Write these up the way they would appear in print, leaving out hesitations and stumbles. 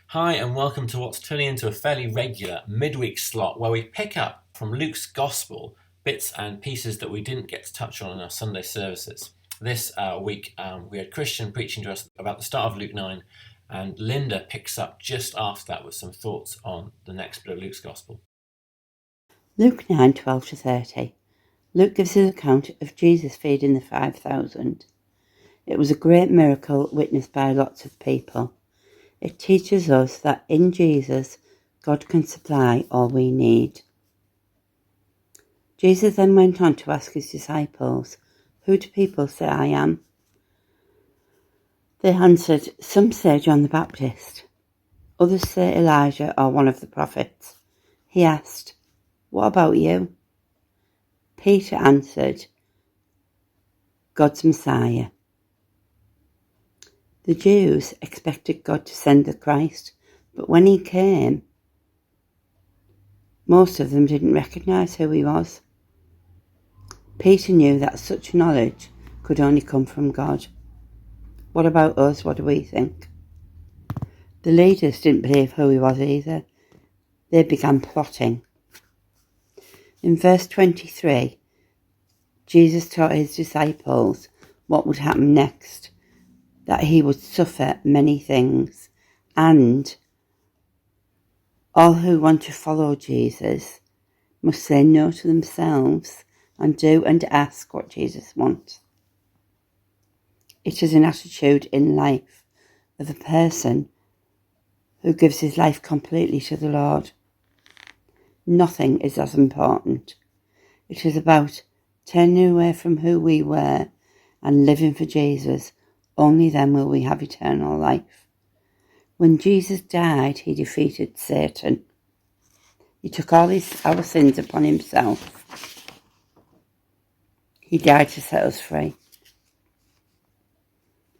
Hi, and welcome to what's turning into a fairly regular midweek slot where we pick up from Luke's Gospel bits and pieces that we didn't get to touch on in our Sunday services. This week, we had Christian preaching to us about the start of Luke 9, and Linda picks up just after that with some thoughts on the next bit of Luke's Gospel. Luke 9:12-30. Luke gives his account of Jesus feeding the 5,000. It was a great miracle witnessed by lots of people. It teaches us that in Jesus, God can supply all we need. Jesus then went on to ask his disciples, "Who do people say I am?" They answered, "Some say John the Baptist. Others say Elijah or one of the prophets." He asked, "What about you?" Peter answered, "God's Messiah." The Jews expected God to send the Christ, but when he came, most of them didn't recognise who he was. Peter knew that such knowledge could only come from God. What about us? What do we think? The leaders didn't believe who he was either. They began plotting. In verse 23, Jesus taught his disciples what would happen next, that he would suffer many things, and all who want to follow Jesus must say no to themselves and do and ask what Jesus wants. It is an attitude in life of a person who gives his life completely to the Lord. Nothing is as important. It is about turning away from who we were and living for Jesus. Only then will we have eternal life. When Jesus died, he defeated Satan. He took all our sins upon himself. He died to set us free.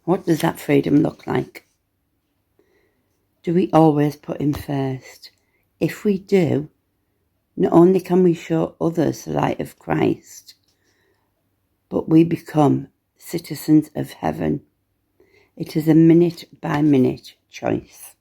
What does that freedom look like? Do we always put him first? If we do, not only can we show others the light of Christ, but we become citizens of heaven. It is a minute by minute choice.